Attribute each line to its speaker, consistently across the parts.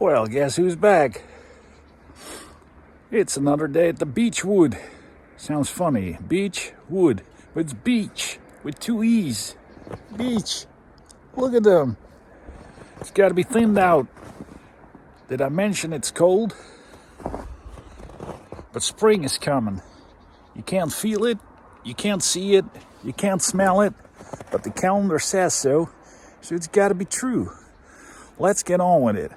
Speaker 1: Well, guess who's back? It's another day at the Beechwood. Sounds funny. Beech, wood. But it's beech with two E's. Beech. Look at them. It's got to be thinned out. Did I mention it's cold? But spring is coming. You can't feel it. You can't see it. You can't smell it. But the calendar says so. So it's got to be true. Let's get on with it.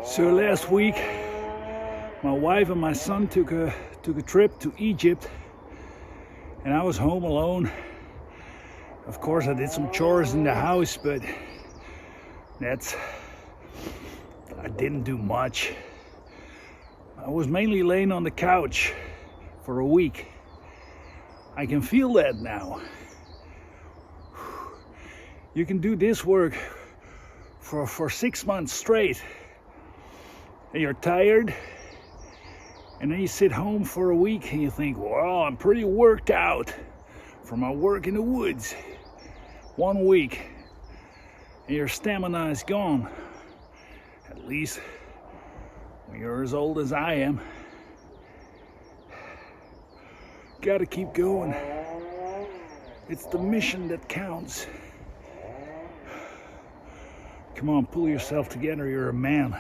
Speaker 1: So last week, my wife and my son took a trip to Egypt, and I was home alone. Of course, I did some chores in the house, but I didn't do much. I was mainly laying on the couch for a week. I can feel that now. You can do this work for 6 months straight. And you're tired, and then you sit home for a week and you think, well, I'm pretty worked out from my work in the woods. 1 week, and your stamina is gone. At least when you're as old as I am. Gotta keep going. It's the mission that counts. Come on, pull yourself together, you're a man.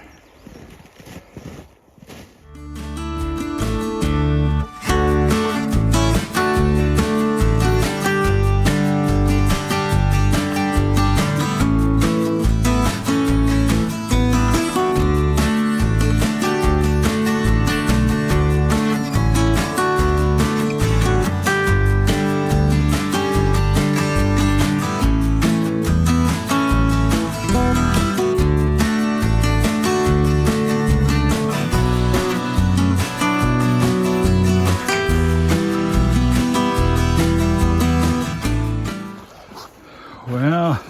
Speaker 1: Well,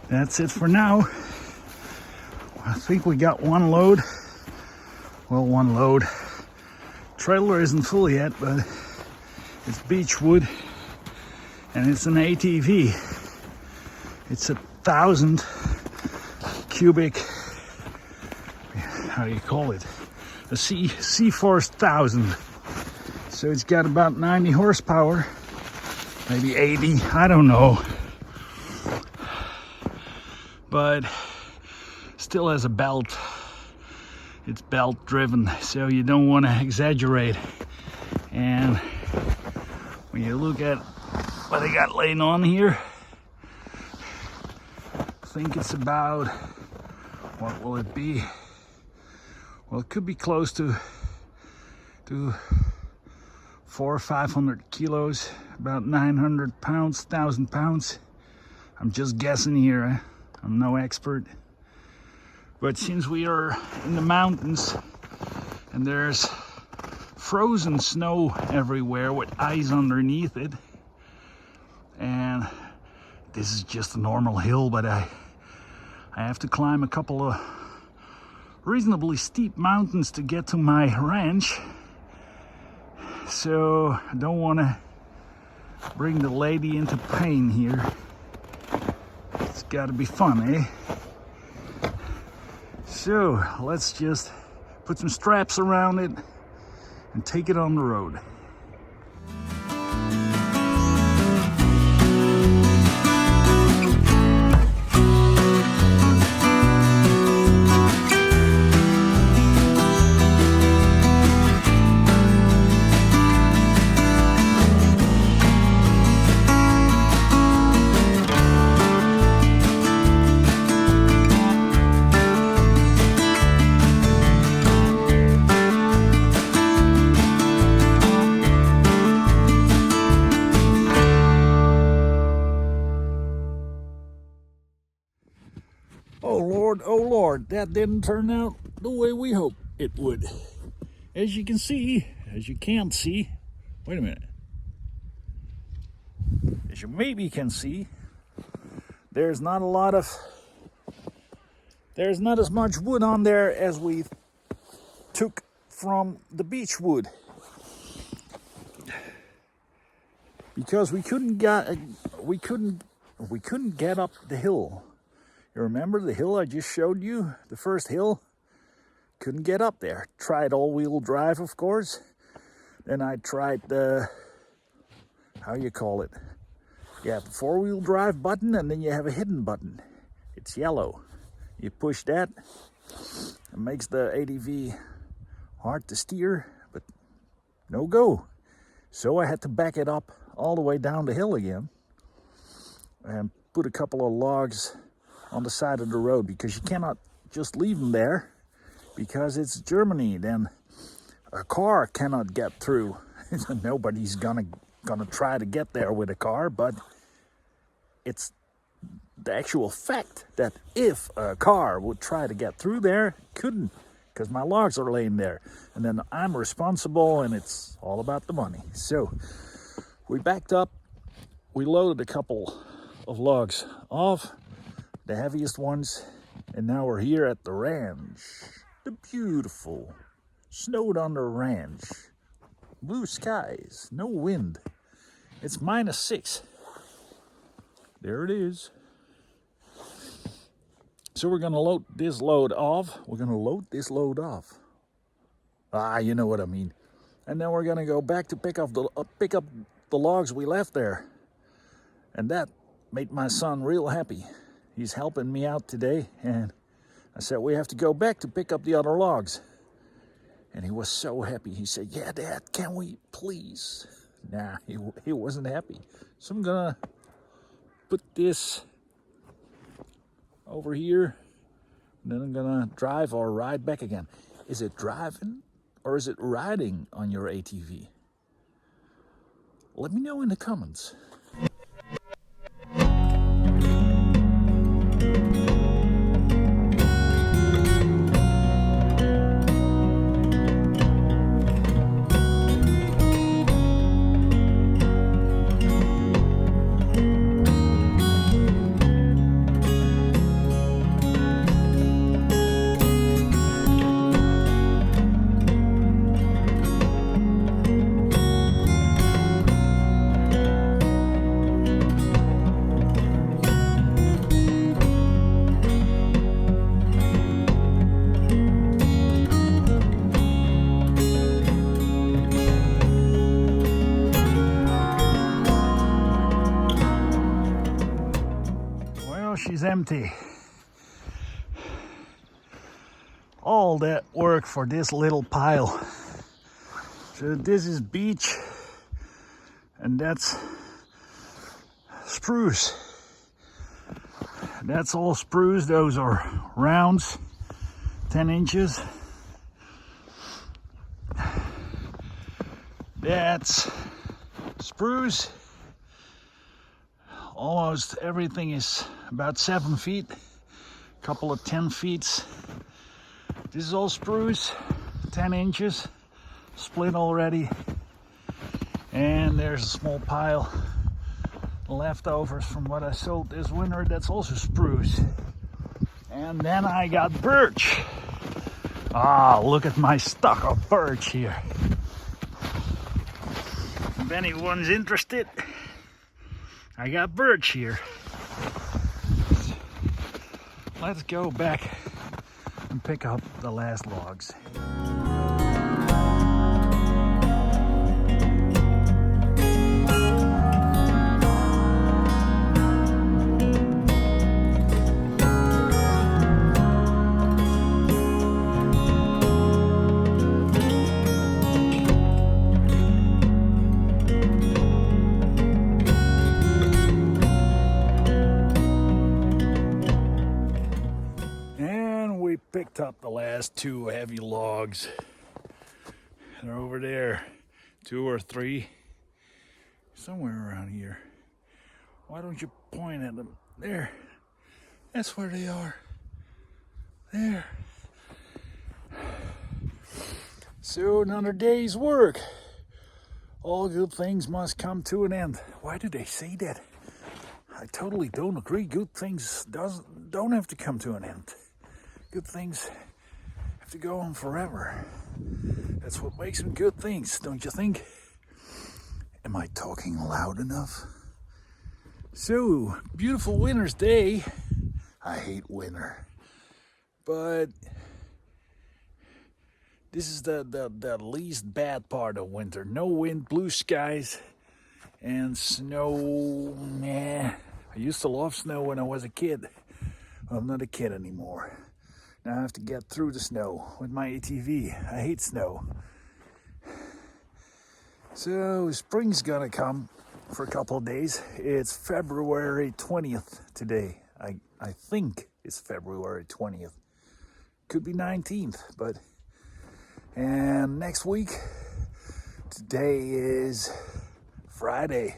Speaker 1: that's it for now. I think we got one load. Well, one load. Trailer isn't full yet, but it's Beechwood, and it's an ATV. It's 1,000 cubic, how do you call it? A cforce 1,000. So it's got about 90 horsepower, maybe 80, I don't know. But still has a belt. It's belt driven, so you don't want to exaggerate. And when you look at what I got laying on here, I think it's about, what will it be? Well, it could be close to 400 or 500 kilos, about 900 pounds, 1,000 pounds. I'm just guessing here. I'm no expert. But since we are in the mountains and there's frozen snow everywhere with ice underneath it, and this is just a normal hill, but I have to climb a couple of reasonably steep mountains to get to my ranch. So I don't want to bring the lady into pain here. It's got to be fun, eh? So let's just put some straps around it and take it on the road. Oh Lord, that didn't turn out the way we hoped it would. As you can see, as you can't see, wait a minute. As you maybe can see, there's not as much wood on there as we took from the beech wood. Because we couldn't get up the hill. You remember the hill I just showed you? The first hill? Couldn't get up there. Tried all-wheel drive, of course. Then I tried the, how you call it? You have the four-wheel drive button, and then you have a hidden button. It's yellow. You push that. It makes the ATV hard to steer, but no go. So I had to back it up all the way down the hill again. And put a couple of logs on the side of the road, because you cannot just leave them there, because it's Germany. Then a car cannot get through. Nobody's gonna try to get there with a car, but it's the actual fact that if a car would try to get through there, couldn't, because my logs are laying there, and then I'm responsible, and it's all about the money. So we backed up, we loaded a couple of logs off, the heaviest ones, and now we're here at the ranch. The beautiful snowed under ranch. Blue skies, no wind. It's -6. There it is. So we're gonna load this load off. Ah, you know what I mean. And then we're gonna go back to pick up the logs we left there. And that made my son real happy. He's helping me out today, and I said, we have to go back to pick up the other logs. And he was so happy. He said, yeah, Dad, can we please? Nah, he wasn't happy. So I'm gonna put this over here, and then I'm gonna drive or ride back again. Is it driving or is it riding on your ATV? Let me know in the comments. She's empty. All that work for this little pile. So this is beech, and that's spruce. That's all spruce. Those are rounds, 10 inches. That's spruce. Almost everything is about 7 feet, a couple of 10 feet. This is all spruce, 10 inches, split already. And there's a small pile leftovers from what I sold this winter, that's also spruce. And then I got birch. Ah, look at my stock of birch here. If anyone's interested, I got birch here. Let's go back and pick up the last logs. Picked up the last 2 heavy logs. They're over there, 2 or 3, somewhere around here. Why don't you point at them? There, that's where they are. There. So another day's work. All good things must come to an end. Why do they say that? I totally don't agree. Good things don't have to come to an end. Good things have to go on forever. That's what makes them good things, don't you think? Am I talking loud enough? So, beautiful winter's day. I hate winter. But this is the least bad part of winter. No wind, blue skies, and snow. Nah. I used to love snow when I was a kid. Well, I'm not a kid anymore. Now I have to get through the snow with my ATV. I hate snow. So spring's gonna come for a couple of days. It's February 20th today. I think it's February 20th. Could be 19th, but... And next week, today is Friday.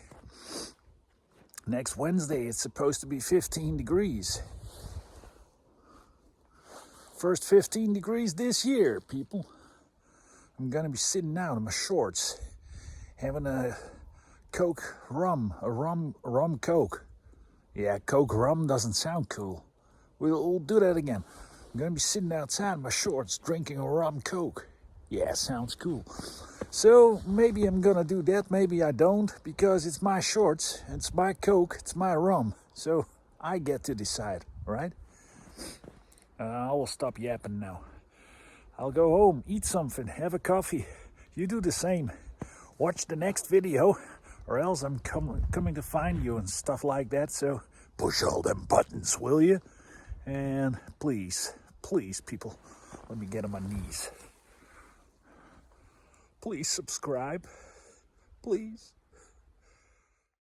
Speaker 1: Next Wednesday, it's supposed to be 15 degrees. First 15 degrees this year, people. I'm gonna be sitting out in my shorts, having a Coke rum, a rum Coke. Yeah, Coke rum doesn't sound cool. We'll do that again. I'm gonna be sitting outside in my shorts, drinking a rum Coke. Yeah, sounds cool. So maybe I'm gonna do that, maybe I don't, because it's my shorts, it's my Coke, it's my rum. So I get to decide, right? I will stop yapping now. I'll go home, eat something, have a coffee. You do the same. Watch the next video, or else I'm coming to find you and stuff like that. So push all them buttons, will you? And please, please, people, let me get on my knees. Please subscribe. Please.